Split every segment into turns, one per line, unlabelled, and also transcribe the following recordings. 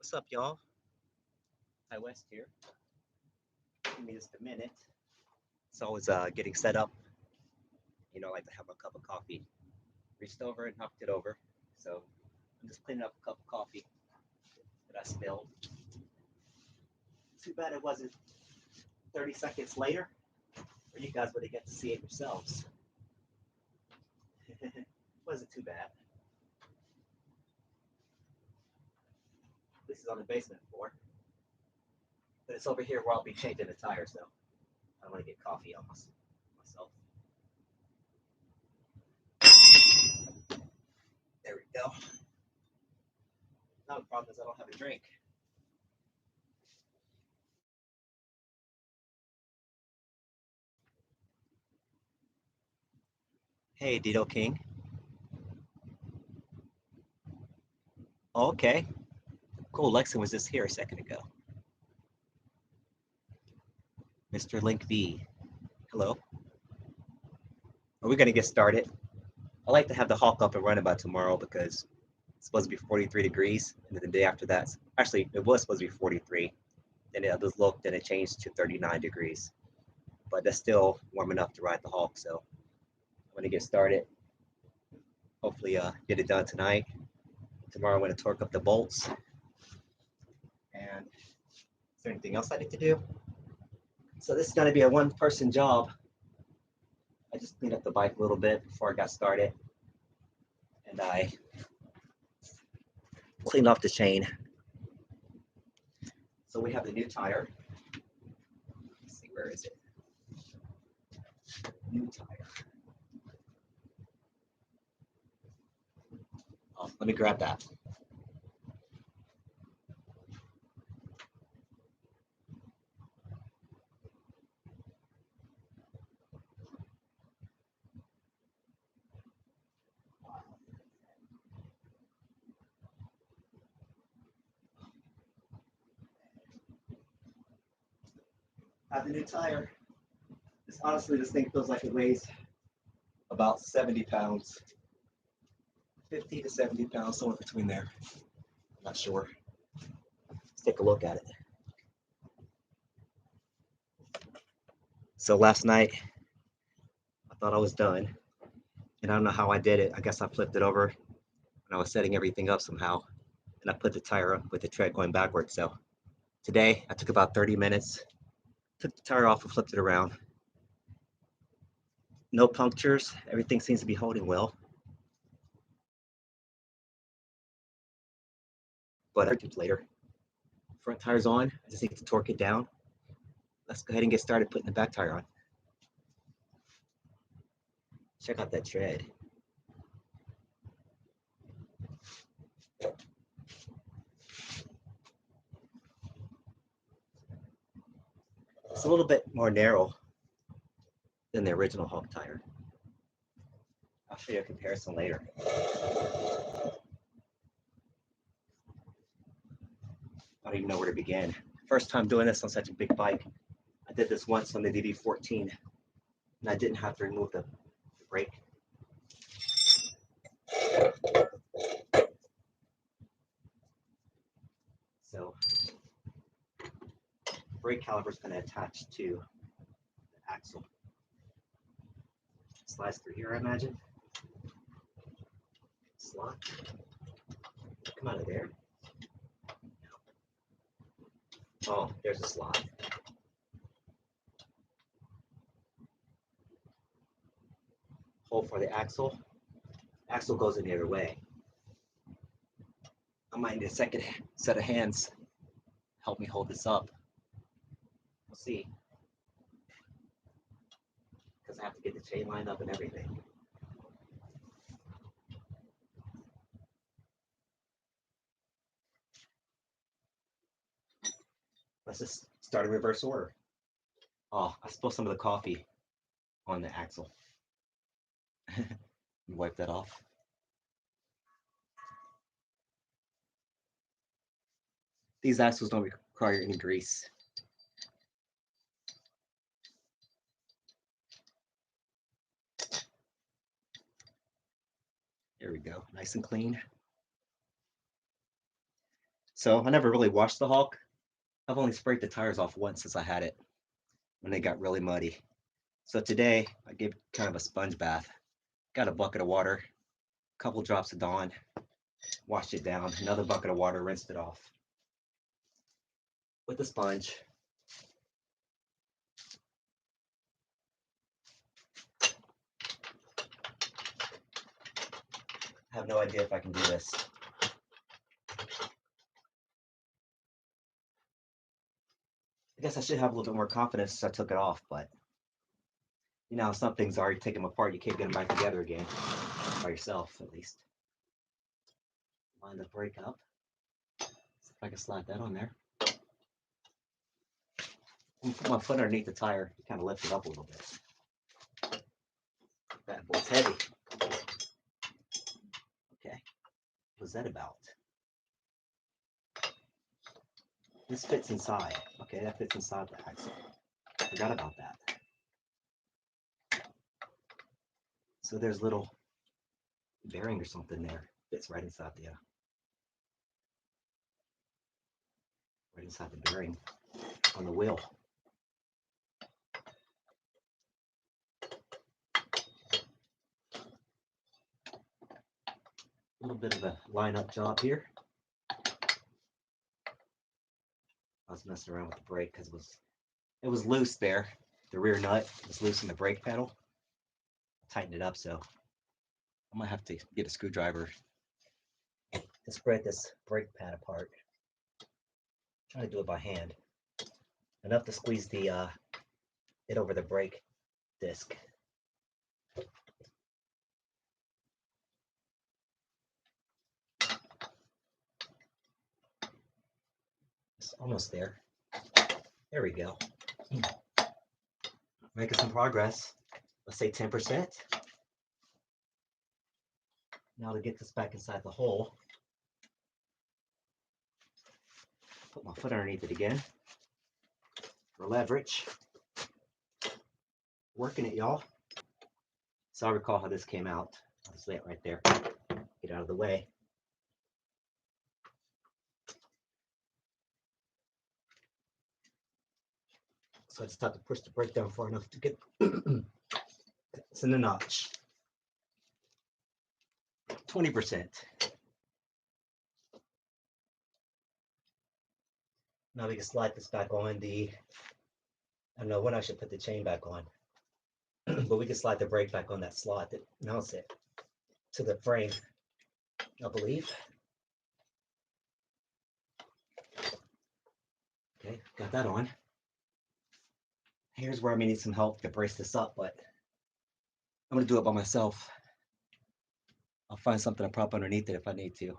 What's up, y'all? Hi, West here. Give me just a minute. It's always getting set up. I like to have a cup of coffee. Reached over and knocked it over. So I'm just cleaning up a cup of coffee that I spilled. Too bad it wasn't 30 seconds later, or you guys would have get to see it yourselves. Wasn't too bad. This is on the basement floor, but it's over here where I'll be changing the tires, though. I want to get coffee on myself. There we go. Now the problem is I don't have a drink. Hey, Dito King. Oh, okay. Cool. Lexon was just here a second ago. Mr. Link V. Hello. Are we going to get started? I like to have the Hawk up and running by tomorrow because it's supposed to be 43 degrees. And then the day after that, actually, it was supposed to be 43. Then I just looked and it changed to 39 degrees. But that's still warm enough to ride the Hawk. So I'm going to get started. Hopefully, get it done tonight. Tomorrow, I'm going to torque up the bolts. And is there anything else I need to do? So this is going to be a one-person job. I just cleaned up the bike a little bit before I got started. And I cleaned off the chain. So we have the new tire. Let's see, where is it? New tire. Oh, let me grab that. I have the new tire. Honestly, this thing feels like it weighs about 70 pounds. 50 to 70 pounds, somewhere between there. I'm not sure. Let's take a look at it. So last night, I thought I was done. And I don't know how I did it. I guess I flipped it over when I was setting everything up somehow. And I put the tire up with the tread going backwards. So today, I took about 30 minutes, took the tire off and flipped it around. No punctures. Everything seems to be holding well. But later. Front tire's on. I just need to torque it down. Let's go ahead and get started putting the back tire on. Check out that tread. It's a little bit more narrow than the original Hawk tire. I'll show you a comparison later. I don't even know where to begin. First time doing this on such a big bike. I did this once on the DB14, and I didn't have to remove the brake. So the brake caliper is going to attach to the axle. Slides through here, I imagine. Slot. Come out of there. Oh, there's a slot. Hole for the axle. Axle goes in the other way. I might need a second set of hands help me hold this up. We'll see. Because I have to get the chain line up and everything. Let's just start in reverse order. Oh, I spilled some of the coffee on the axle. Wipe that off. These axles don't require any grease. There we go, nice and clean. So I never really washed the Hawk. I've only sprayed the tires off once since I had it when they got really muddy. So today I gave kind of a sponge bath. Got a bucket of water, a couple drops of Dawn, washed it down, another bucket of water, rinsed it off with the sponge. I have no idea if I can do this. I guess I should have a little bit more confidence since I took it off, but you know, some things are, you take them apart, you can't get them back together again, by yourself at least. Line the brake up. See if I can slide that on there. I'm gonna put my foot underneath the tire to kind of lift it up a little bit. That boy's heavy. Okay, what's that about? This fits inside. Okay, that fits inside the axle. Forgot about that. So there's little bearing or something there. Fits right inside the bearing on the wheel. A little bit of a line-up job here. I was messing around with the brake because it was loose there. The rear nut was loose in the brake pedal. Tighten it up, so I might have to get a screwdriver to spread this brake pad apart. Try to do it by hand. Enough to squeeze the it over the brake disc. It's almost there. There we go. Making some progress. Let's say 10%. Now to get this back inside the hole, put my foot underneath it again for leverage. Working it, y'all. So I recall how this came out. I'll just lay it right there. Get out of the way. So I just have to push the brake down far enough to get it's in the notch. 20%. Now we can slide this back on I don't know when I should put the chain back on, but we can slide the brake back on that slot that mounts it to the frame, I believe. Okay, got that on. Here's where I may need some help to brace this up, but I'm gonna do it by myself. I'll find something to prop underneath it if I need to.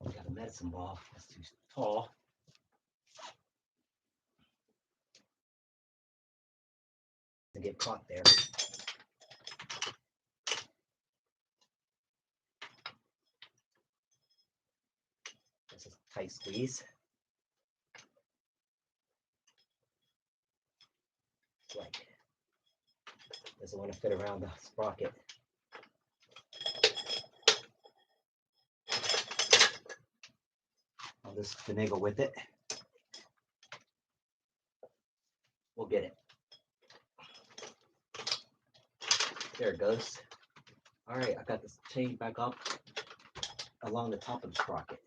Got a medicine ball, that's too tall. To get caught there. This is a tight squeeze. Like, doesn't want to fit around the sprocket. I'll just finagle with it. We'll get it. There it goes. All right, I got this chain back up along the top of the sprocket.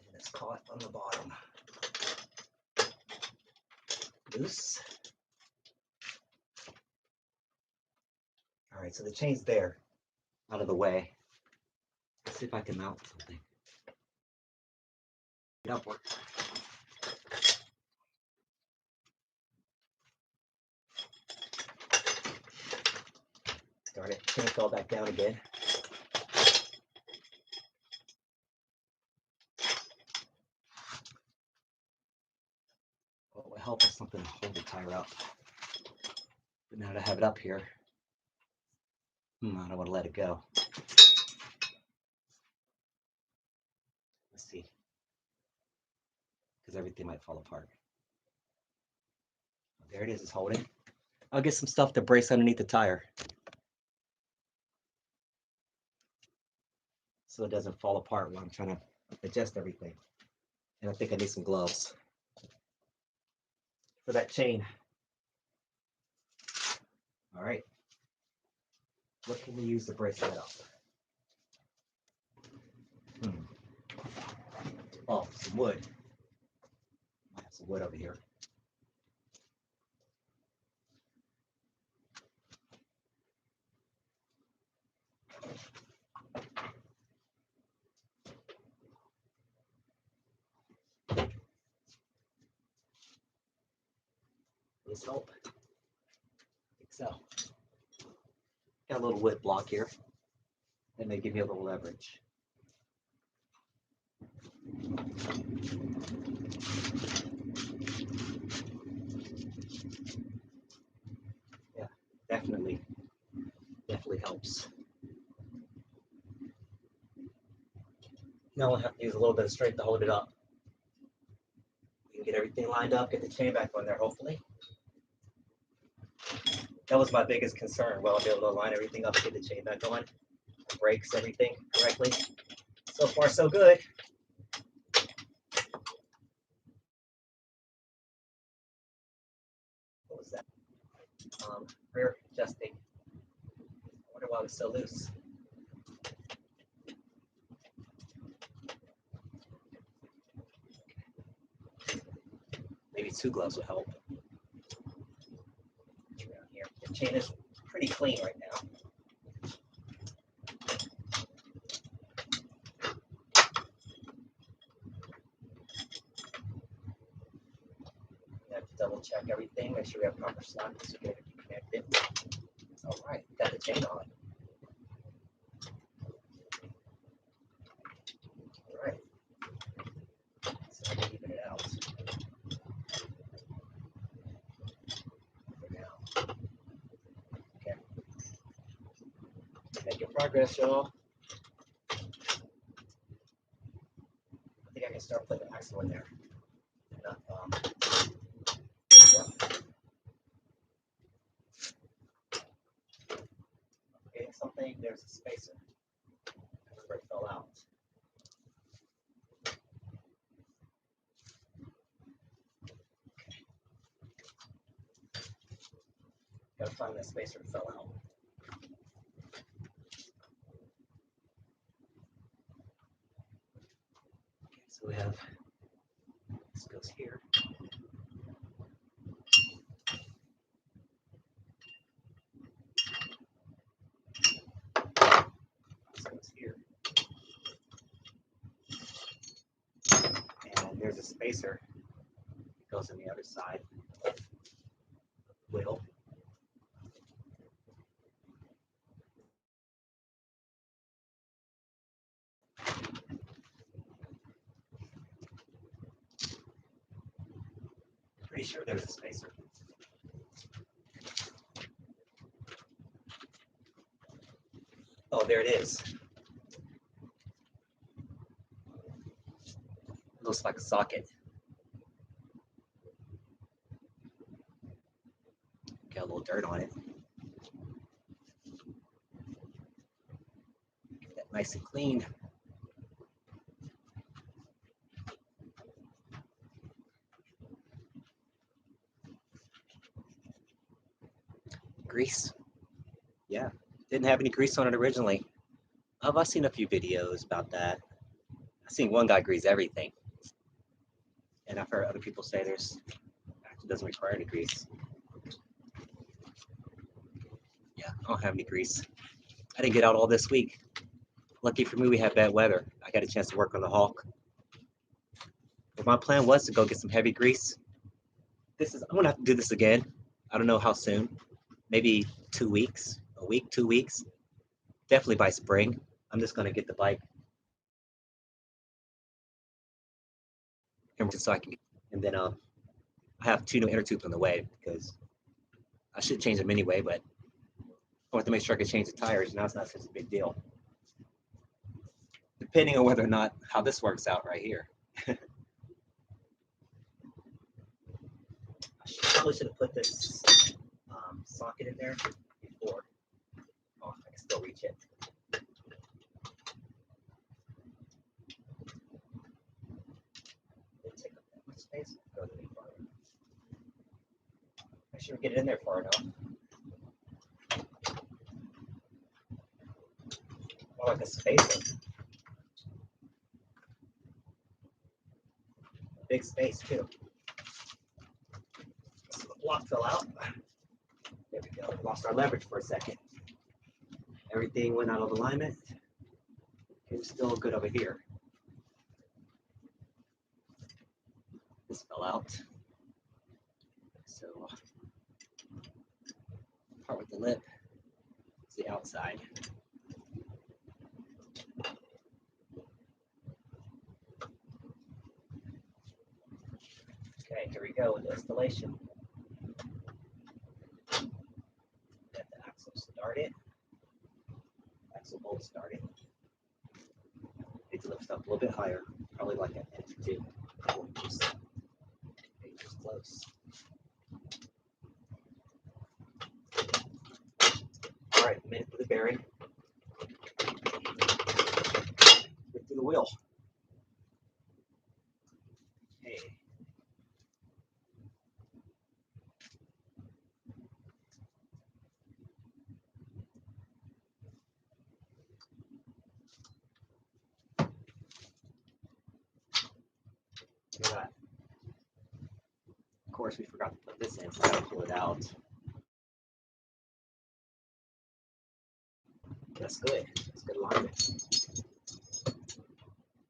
And it's caught on the bottom. Loose. All right, so the chain's there, out of the way. Let's see if I can mount something. Get upward. Darn it, chain fell back down again. What will help is something to hold the tire up. But now that I have it up here, I don't want to let it go. Let's see. Because everything might fall apart. There it is, it's holding. I'll get some stuff to brace underneath the tire so it doesn't fall apart while I'm trying to adjust everything. And I think I need some gloves for that chain. All right. What can we use to brace that up? Oh, some wood. I have some wood over here. Will this help? I think so. Got a little wood block here. That may give you a little leverage. Yeah, definitely helps. Now we'll have to use a little bit of strength to hold it up. We can get everything lined up, get the chain back on there, hopefully. That was my biggest concern. Will I be able to line everything up, get the chain back on, brakes everything correctly? So far, so good. What was that? Rear adjusting. I wonder why it was so loose. Maybe 2 gloves would help. Around here. The chain is pretty clean right now. We have to double check everything, make sure we have proper slots so we get everything connected. All right, got the chain on. All right. So I'm even it out. For now. Okay. Making progress, y'all. I think I can start putting the axle in there. Getting something, there's a spacer. That's where it fell out. Gotta find that spacer that fell out. Okay, so we have, this goes here. This goes here. And there's a spacer that goes on the other side. Wheel. Pretty sure there's a spacer. Oh, there it is. It looks like a socket. Got a little dirt on it. Get that nice and clean. Grease. Yeah, didn't have any grease on it originally. I've seen a few videos about that. I've seen one guy grease everything. And I've heard other people say there's actually doesn't require any grease. Yeah, I don't have any grease. I didn't get out all this week. Lucky for me, we had bad weather. I got a chance to work on the Hawk. But my plan was to go get some heavy grease. I'm gonna have to do this again. I don't know how soon. Maybe 2 weeks, a week, 2 weeks. Definitely by spring. I'm just gonna get the bike so I can, and then I have 2 new inner tubes on the way because I should change them anyway, but I want to make sure I can change the tires. Now it's not such a big deal. Depending on whether or not how this works out right here. I probably should have put this socket in there before. Oh, I can still reach it. Didn't take up that much space. Go a little farther. I should get it in there far enough. More like a spacer. Big space too. So the block fell out. There we go. Lost our leverage for a second. Everything went out of alignment. It's still good over here. This fell out. So part with the lip is the outside. Okay, here we go with the installation. Get the axle started. Axle bolt started. Need to lift up a little bit higher, probably like an inch or two. 4 inches. 8 inches close. All right, a minute for the bearing. Get through the wheel. Okay. Look at that. Of course, we forgot to put this in, so I gotta pull it out. That's good. That's good alignment.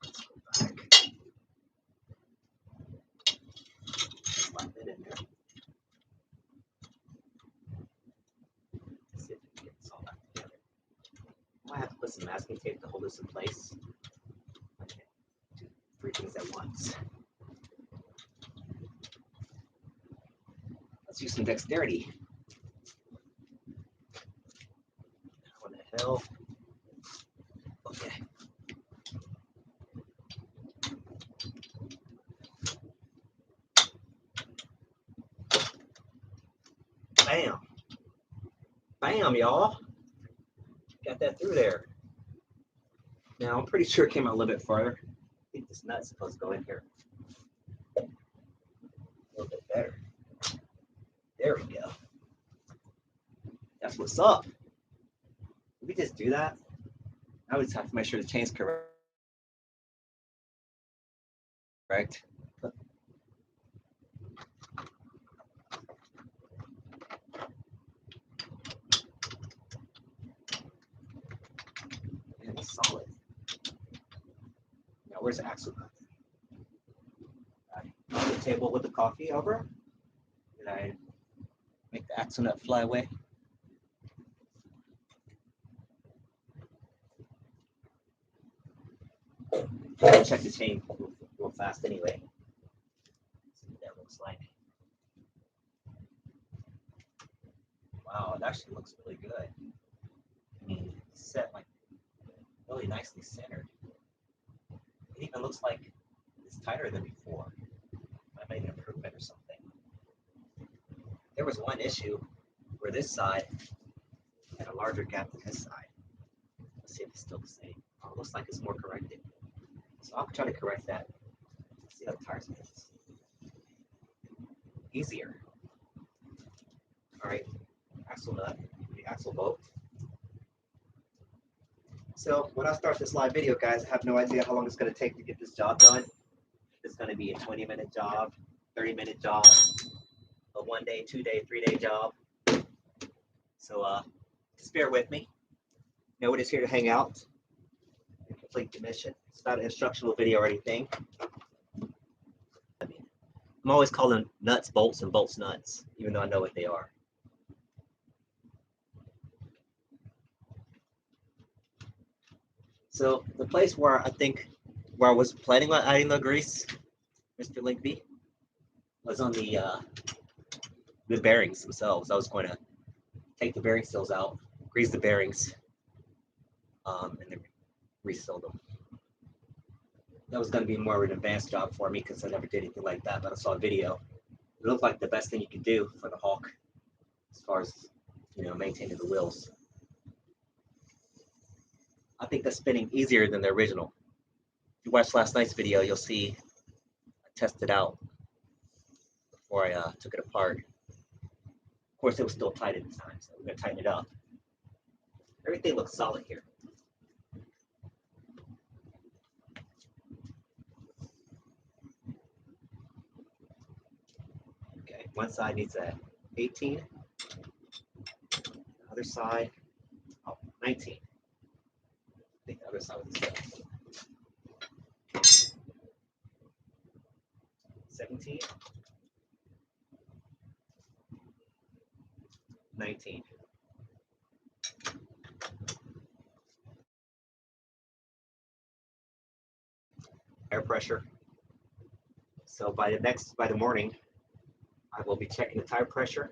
Let's go back. Slide that in there. Let's see if we can get this all back together. I might have to put some masking tape to hold this in place. I can't do 3 things at once. Let's use some dexterity. What the hell? Okay. Bam. Bam, y'all. Got that through there. Now, I'm pretty sure it came out a little bit farther. I think this nut's supposed to go in here a little bit better. There we go. That's what's up. Did we just do that? I would just have to make sure the chain's correct. Correct. Man, it's solid. Now, where's the axle nut? On the table with the coffee over. Did I make the axle nut fly away? I'll check the chain real fast anyway. See what that looks like. Wow, it actually looks really good. I mean, it's set like really nicely centered. It even looks like it's tighter than before. I made an improvement or something. There was one issue where this side had a larger gap than this side. Let's see if it's still the same. Oh, it looks like it's more corrected. So I'll try to correct that. See how the tires fits. Easier. All right, axle nut, the axle bolt. So when I start this live video, guys, I have no idea how long it's going to take to get this job done. It's going to be a 20-minute job, 30-minute job, a 1-day, 2-day, 3-day job. So just bear with me. Nobody's here to hang out and complete the mission. It's not an instructional video or anything. I mean, I'm always calling nuts bolts and bolts nuts, even though I know what they are. So the place where I was planning on adding the grease, Mr. Linkby, was on the bearings themselves. I was going to take the bearing seals out, grease the bearings, and then reseal them. That was going to be more of an advanced job for me because I never did anything like that, but I saw a video. It looked like the best thing you could do for the Hawk. as far as maintaining the wheels. I think that's spinning easier than the original. If you watched last night's video, you'll see I tested out before I took it apart. Of course, it was still tight at the time, so we're gonna tighten it up. Everything looks solid here. Okay, one side needs a 18, the other side, 19. I think the other side was 17, 19. Air pressure. So by the morning, I will be checking the tire pressure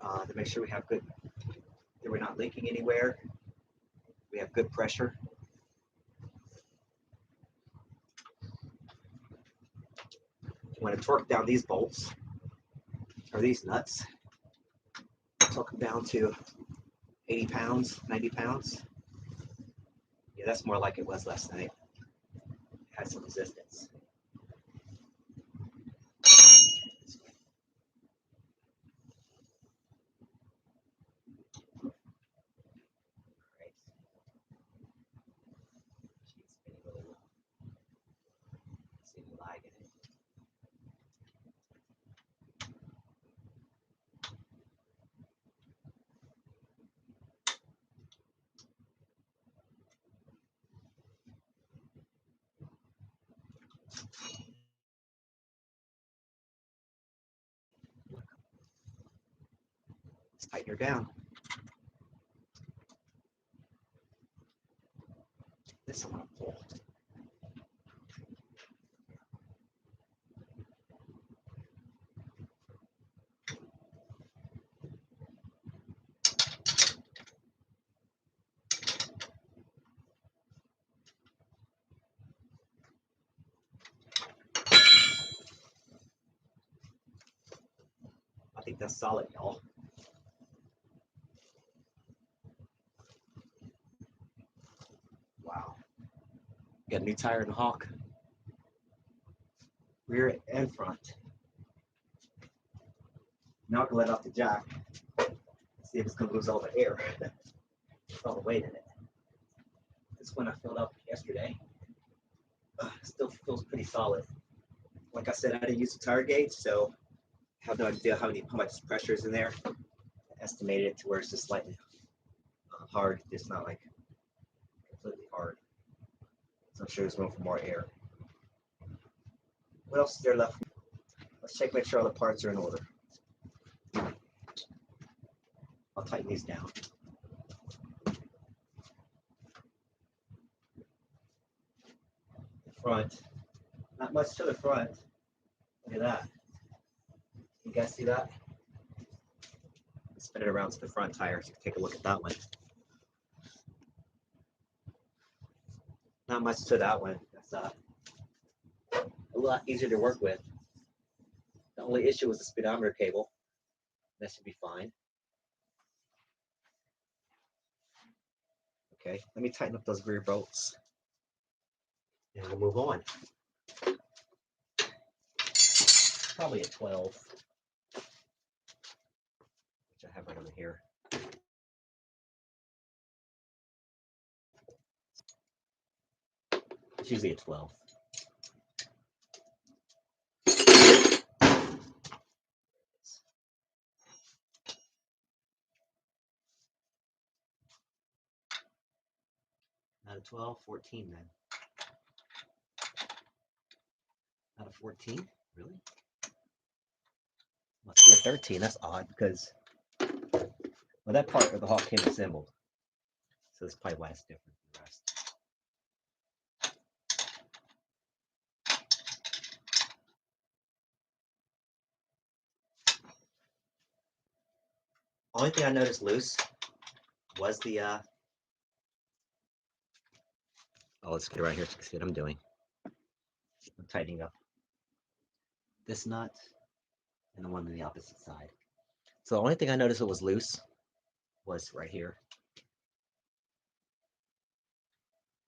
to make sure we have good, that we're not leaking anywhere. We have good pressure. You want to torque down these bolts or these nuts. Torque them down to 80 pounds, 90 pounds. Yeah, that's more like it was last night. It had some resistance. Let's tighten her down. This I want to pull. I think that's solid, y'all. Wow. Got a new tire in the Hawk. Rear and front. Now I can let off the jack. See if it's gonna lose all the air. All the weight in it. This one I filled up yesterday. Still feels pretty solid. Like I said, I didn't use the tire gauge, so I have no idea how much pressure is in there. I estimated it to where it's just slightly hard, just not like completely hard. So I'm sure there's room for more air. What else is there left? Let's check, make sure all the parts are in order. I'll tighten these down. The front, not much to the front. Look at that. You guys see that? Spin it around to the front tire so you can take a look at that one. Not much to that one. That's a lot easier to work with. The only issue was the speedometer cable. That should be fine. Okay, let me tighten up those rear bolts. And we'll move on. Probably a 12, which I have right over here. It's usually a 12. Not a 12, 14 then. Not a 14, really? Must be a 13. That's odd because, well, that part of the Hawk came assembled. So that's probably why it's different from the rest. Only thing I noticed loose was the oh, let's get it right here so you can see what I'm doing. I'm tightening up this nut and the one on the opposite side. So the only thing I noticed it was loose was right here.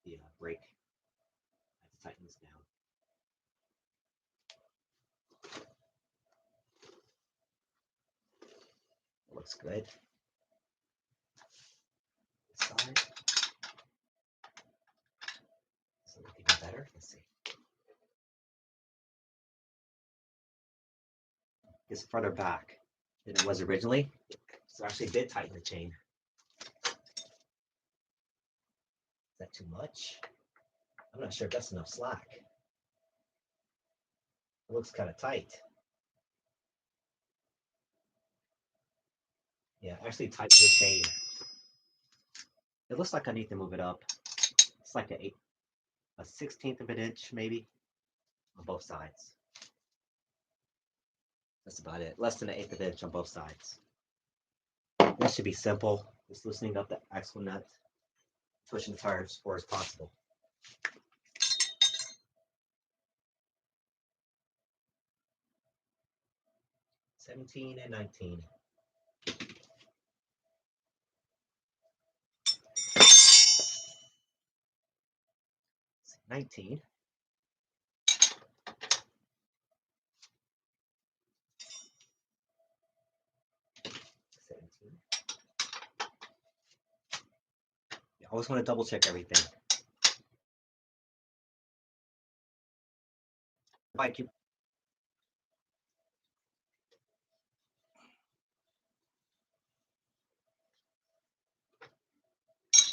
The brake. I have to tighten this down. It looks good. This side. Does it look even better? Let's see. It's further back than it was originally. So I actually did tighten the chain. Is that too much? I'm not sure if that's enough slack. It looks kind of tight. Yeah, actually tighten the chain. It looks like I need to move it up. It's like a 16th of an inch maybe on both sides. That's about it. Less than an eighth of an inch on both sides. That should be simple. Just loosening up the axle nut, pushing the tire as far as possible. $17 and $19. 19. You always want to double check everything. Bike you.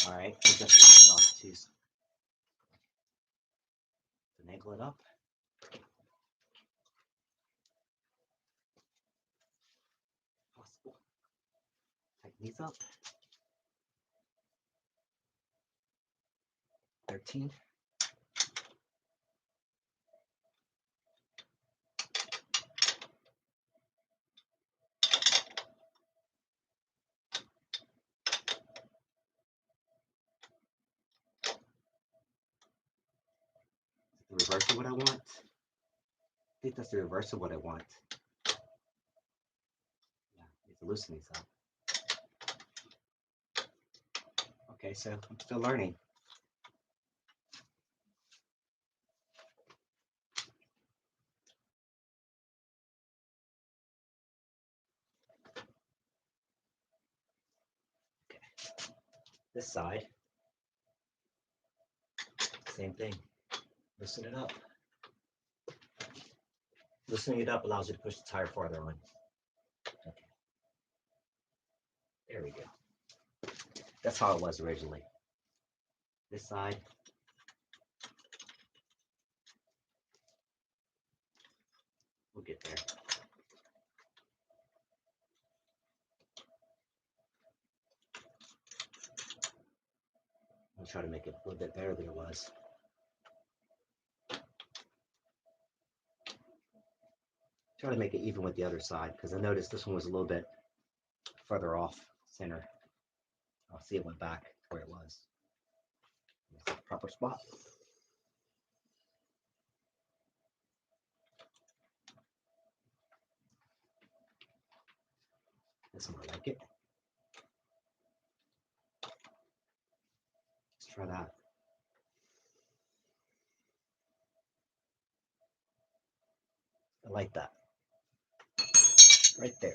All right, just off to finagle it up. Possible. Tighten these up. 13. The reverse of what I want. I think that's the reverse of what I want. Yeah, I need to loosen these up. Okay, so I'm still learning. Okay. This side, same thing. Loosen it up. Loosening it up allows you to push the tire farther on. Okay. There we go. That's how it was originally. This side. We'll get there. I'll try to make it a little bit better than it was. Try to make it even with the other side because I noticed this one was a little bit further off center. I'll see it went back where it was. That's the proper spot. This one I like it. Let's try that. I like that. Right there.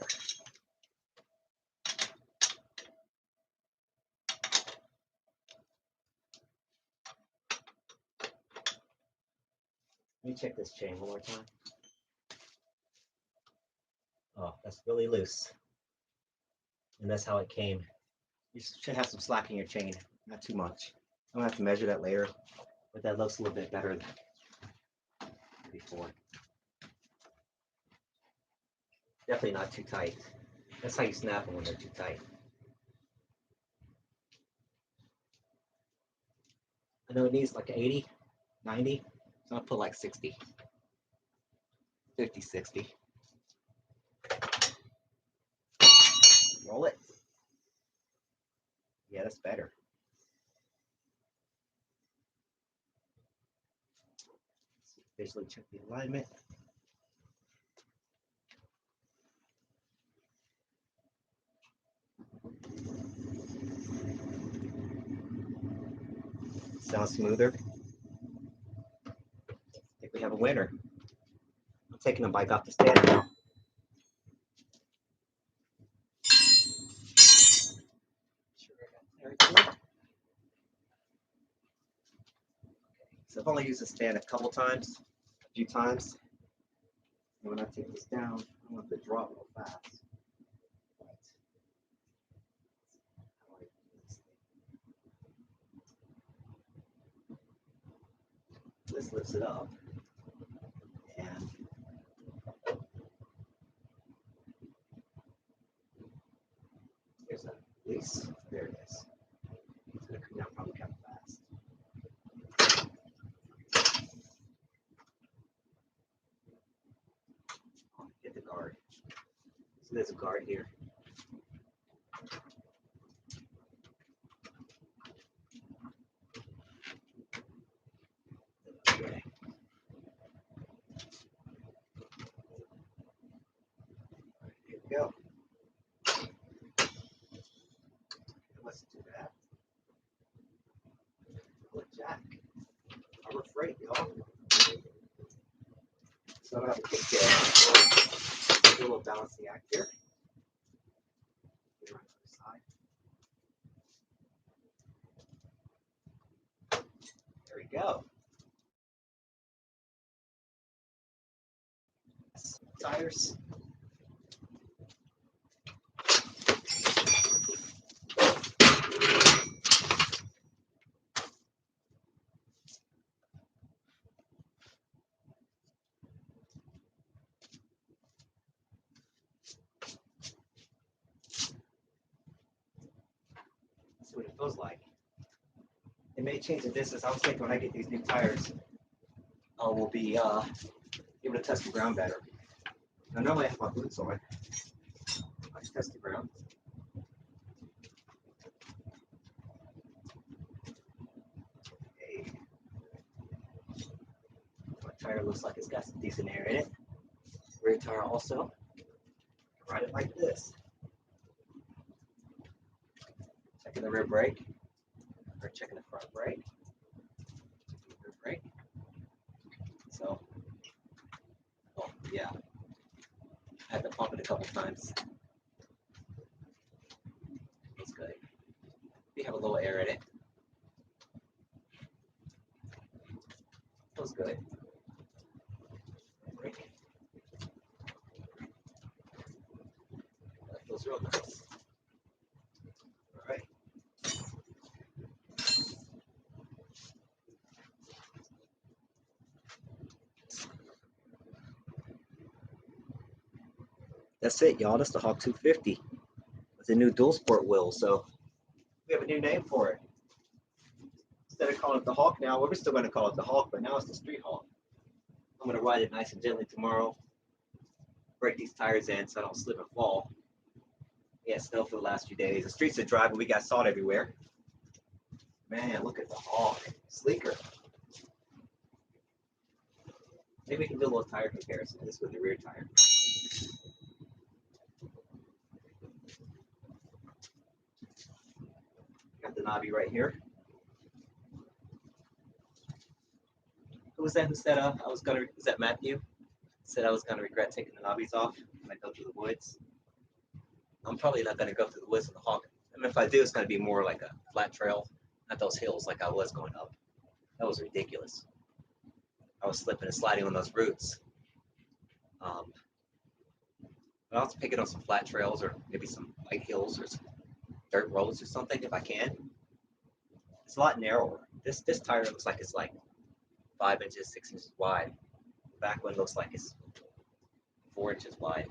Let me check this chain one more time. Oh, that's really loose. And that's how it came. You should have some slack in your chain, not too much. I'm gonna have to measure that later, but that looks a little bit better than before. Definitely not too tight. That's how you snap them when they're too tight. I know it needs like 80, 90, so I'll put like 60, 50, 60. Roll it. Yeah, that's better. Visually check the alignment. Sounds smoother. I think we have a winner. I'm taking a bike off the stand now. So I've only used the stand a couple times, a few times. And when I take this down, I want it to drop real fast. This lifts it up. And there's a release. There it is. It's going to come down probably kind of fast. Hit the guard. So there's a guard here. Okay. Here we go. Let's do that. Good jack. I'm afraid, y'all. So I have to take a little balancing act here. Get around to the side. There we go. Tires. See what it feels like. It may change the distance. I was thinking when I get these new tires, I will be able to test the ground better. Now, normally I have my boots on. I test the ground. Okay. My tire looks like it's got some decent air in it. Rear tire also. Ride it like this. Checking the rear brake. Or checking the front brake. Rear brake. So, oh yeah. I had to pump it a couple times. It's good. We have a little air in it. Feels good. Brake. That feels real nice. All right. That's it, y'all. That's the Hawk 250 with the new dual sport wheel. So we have a new name for it. Instead of calling it the Hawk now, we're still going to call it the Hawk, but now it's the Street Hawk. I'm going to ride it nice and gently tomorrow. Break these tires in so I don't slip and fall. Yeah, snow for the last few days. The streets are dry, but we got salt everywhere. Man, look at the Hawk. Sleeker. Maybe we can do a little tire comparison. This with the rear tire. Got the knobby right here. Who was that who said was that Matthew? Said I was gonna regret taking the knobbies off when I go through the woods. I'm probably not gonna go through the woods with the Hawk. I mean, if I do, it's gonna be more like a flat trail, not those hills like I was going up. That was ridiculous. I was slipping and sliding on those roots. But I'll pick it on some flat trails or maybe some light hills or some dirt roads or something if I can. It's a lot narrower. This tire looks like it's like 5 inches, 6 inches wide. The back one looks like it's 4 inches wide.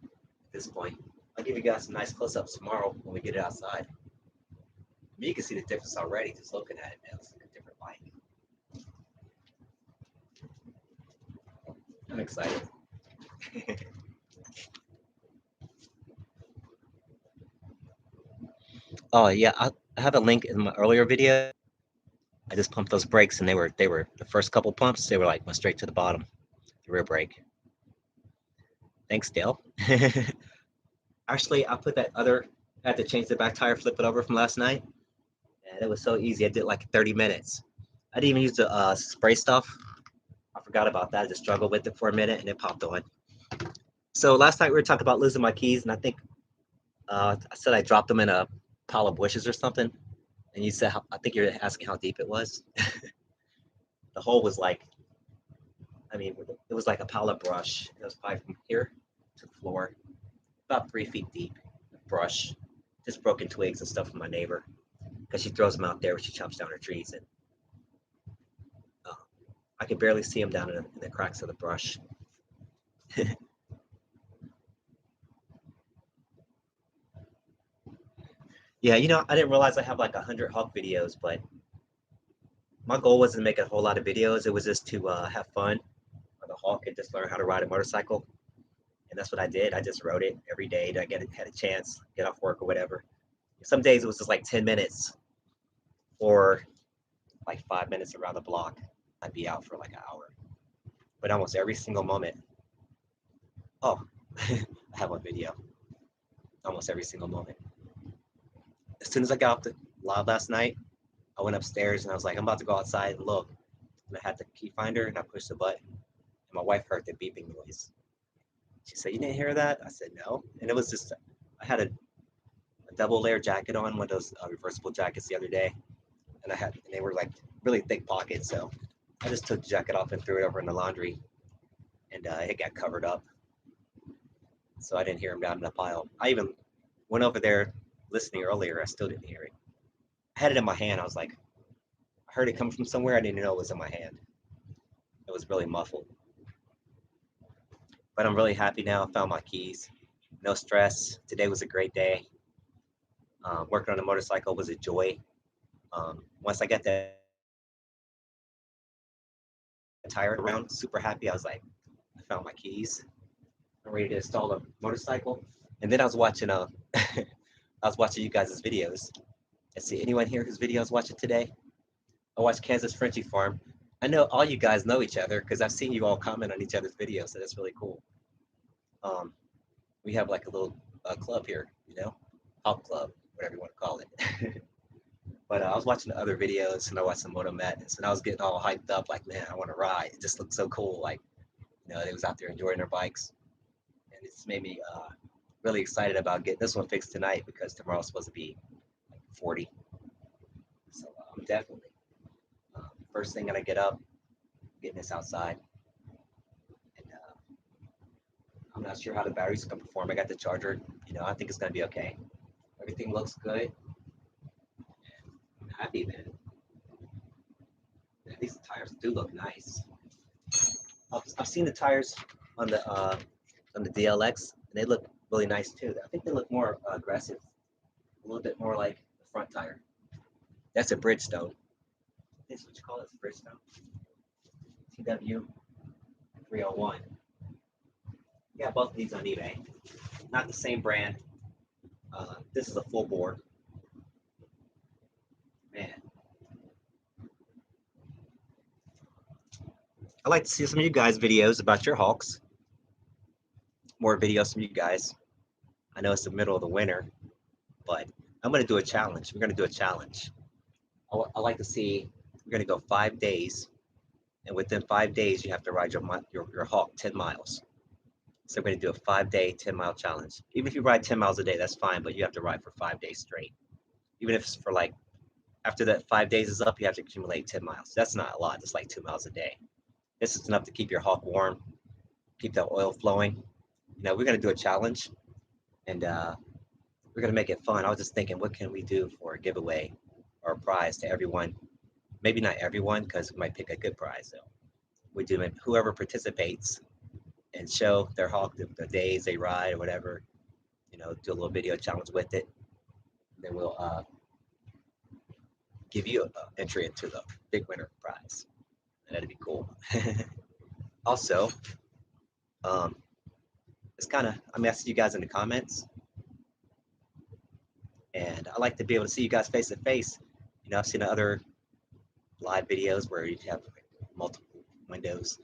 At this point, I'll give you guys some nice close-ups tomorrow when we get it outside. I mean, you can see the difference already just looking at it, man. It's like a different bike. I'm excited. Oh yeah, I have a link in my earlier video. I just pumped those brakes, and they were the first couple pumps. They were like went straight to the bottom, the rear brake. Thanks, Dale. Actually, I put that other. I had to change the back tire, flip it over from last night, and it was so easy. I did like 30 minutes. I didn't even use the spray stuff. I forgot about that. I just struggled with it for a minute and it popped on. So last night we were talking about losing my keys, and I think I said I dropped them in a pile of bushes or something. And you said, I think you're asking how deep it was. The hole was like, I mean, it was like a pile of brush. It was probably from here to the floor, about 3 feet deep. Brush, just broken twigs and stuff from my neighbor, because she throws them out there when she chops down her trees, and uh, I could barely see them down in the cracks of the brush. Yeah, I didn't realize I have like 100 hawk videos, but my goal wasn't to make a whole lot of videos. It was just to have fun with a hawk and just learn how to ride a motorcycle. And that's what I did. I just rode it every day to had a chance, get off work or whatever. Some days it was just like 10 minutes or like 5 minutes around the block. I'd be out for like an hour. But almost every single moment, oh, I have one video. Almost every single moment. As soon as I got off the live last night, I went upstairs and I was like, I'm about to go outside and look. And I had the key finder and I pushed the button. And my wife heard the beeping noise. She said, "You didn't hear that?" I said, "No." And it was just, I had a double layer jacket on, one of those reversible jackets the other day. And they were like really thick pockets. So I just took the jacket off and threw it over in the laundry. And it got covered up. So I didn't hear him down in the pile. I even went over there listening earlier. I still didn't hear it. I had it in my hand. I was like, I heard it come from somewhere. I didn't know it was in my hand. It was really muffled. But I'm really happy now. I found my keys. No stress. Today was a great day. Working on a motorcycle was a joy. Once I got that tire around, super happy. I was like, I found my keys. I'm ready to install a motorcycle. And then I was watching I was watching you guys' videos. Let's see, anyone here whose video I was watching today? I watched Kansas Frenchie Farm. I know all you guys know each other because I've seen you all comment on each other's videos, so that's really cool. Um, we have like a little club here, Hawk Club, whatever you want to call it. But I was watching the other videos and I watched some Moto Madness and I was getting all hyped up, like, man, I want to ride. It just looked so cool. Like, they was out there enjoying their bikes. And it's made me really excited about getting this one fixed tonight because tomorrow's supposed to be like 40. So I'm definitely, first thing that I get up, getting this outside. And I'm not sure how the battery's going to perform. I got the charger. I think it's going to be okay. Everything looks good. I'm happy, man. These tires do look nice. I've seen the tires on the DLX, and they look really nice too. I think they look more aggressive, a little bit more like the front tire. That's a Bridgestone. That's what you call it, Bridgestone. TW 301. Yeah, both of these on eBay. Not the same brand. This is a full bore. Man, I like to see some of you guys' videos about your Hawks. More videos from you guys. I know it's the middle of the winter, but I'm going to do a challenge. We're going to do a challenge. I like to see, we're going to go 5 days, and within 5 days, you have to ride your Hawk 10 miles. So we're going to do a 5-day, 10-mile challenge. Even if you ride 10 miles a day, that's fine, but you have to ride for 5 days straight. Even if it's for like, after that 5 days is up, you have to accumulate 10 miles. That's not a lot. It's like 2 miles a day. This is enough to keep your Hawk warm, keep that oil flowing. We're going to do a challenge, and we're going to make it fun. I was just thinking, what can we do for a giveaway or a prize to everyone? Maybe not everyone, because we might pick a good prize. So we do it, whoever participates and show their Hawk the days they ride or whatever, do a little video challenge with it. Then we'll give you an entry into the big winner prize. And that'd be cool. Also, um, it's kind of, I'm asking you guys in the comments, and I like to be able to see you guys face to face. I've seen other live videos where you have like multiple windows,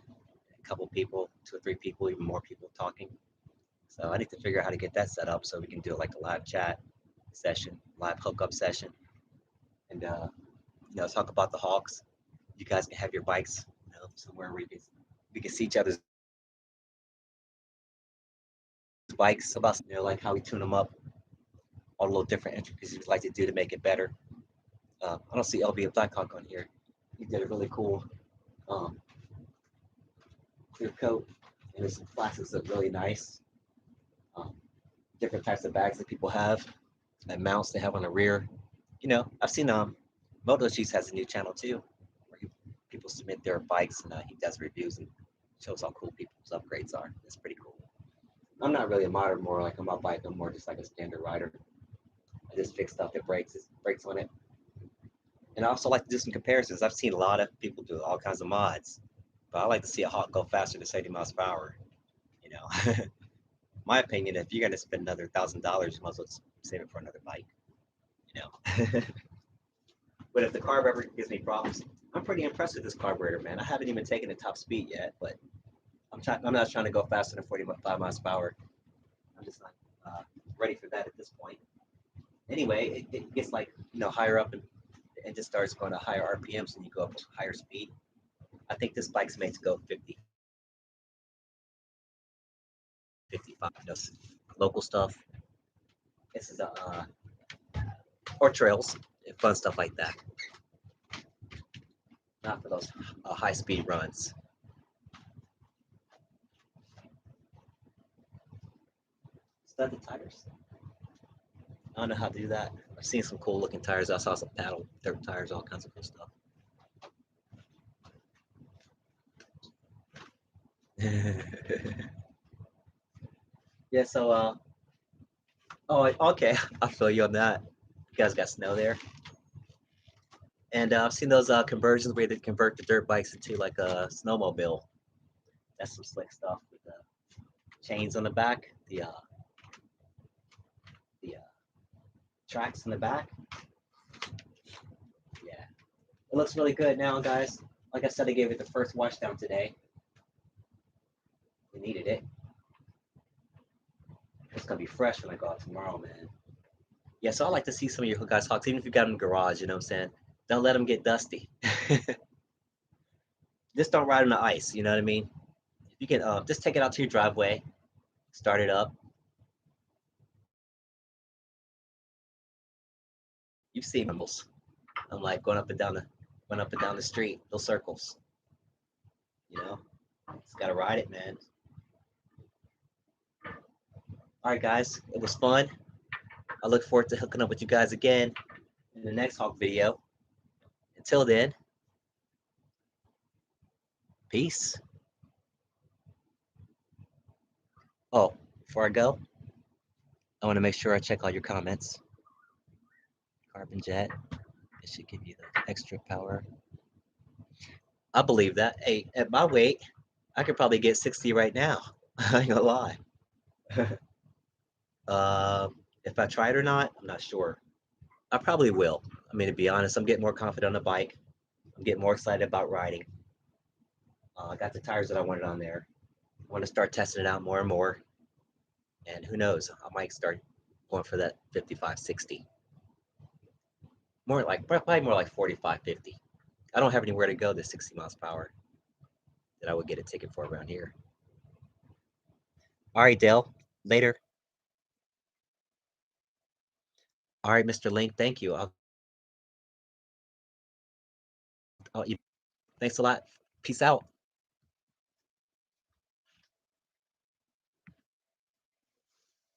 a couple people, 2 or 3 people, even more people talking. So I need to figure out how to get that set up so we can do like a live chat session, live hookup session. and talk about the Hawks. You guys can have your bikes, somewhere where we can see each other's bikes, about like how we tune them up, all the little different intricacies we'd like to do to make it better. I don't see LB Blackhawk on here. He did a really cool um, clear coat, and his plastics look really nice. Um, Different types of bags that people have, and mounts they have on the rear. I've seen Moto Cheese has a new channel too, where people submit their bikes and he does reviews and shows how cool people's upgrades are. It's pretty cool. I'm not really a modder more like on my bike. I'm more just like a standard rider. I just fix stuff that breaks on it. And I also like to do some comparisons. I've seen a lot of people do all kinds of mods, but I like to see a Hawk go faster than 70 miles per hour. You know, my opinion, if you're gonna spend another $1,000, you might as well save it for another bike. You know. But if the carburetor gives me problems, I'm pretty impressed with this carburetor, man. I haven't even taken the top speed yet, but I'm not trying to go faster than 45 miles per hour. I'm just not ready for that at this point. Anyway, it gets like higher up and it just starts going to higher RPMs and you go up to higher speed. I think this bike's made to go 50, 55. Local stuff. This is or trails, fun stuff like that. Not for those high speed runs. Studded tires. I don't know how to do that. I've seen some cool looking tires. I saw some paddle dirt tires, all kinds of cool stuff. Yeah, so oh okay, I'll feel you on that. You guys got snow there. And I've seen those conversions where they convert the dirt bikes into like a snowmobile. That's some slick stuff with the chains on the back, the tracks in the back. Yeah, it looks really good now, guys. Like I said, I gave it the first wash down today. We needed it. It's gonna be fresh when I go out tomorrow, man. Yeah, so I like to see some of your guys' Hawks, even if you got them in the garage. You know what I'm saying? Don't let them get dusty. Just don't ride on the ice. You know what I mean? If you can, just take it out to your driveway, start it up. You've seen rumbles. I'm like going up and down the street, those circles. You know, just gotta ride it, man. All right, guys, it was fun. I look forward to hooking up with you guys again in the next Hawk video. Until then, peace. Oh, before I go, I want to make sure I check all your comments. Carbon jet, it should give you the extra power. I believe that. Hey, at my weight, I could probably get 60 right now. I ain't gonna lie. If I try it or not, I'm not sure. I probably will. I mean, to be honest, I'm getting more confident on the bike. I'm getting more excited about riding. I got the tires that I wanted on there. I want to start testing it out more and more. And who knows, I might start going for that 55, 60. Probably more like 45, 50. I don't have anywhere to go that's 60 miles per hour that I would get a ticket for around here. All right, Dale. Later. All right, Mr. Link. Thank you. Thanks a lot. Peace out.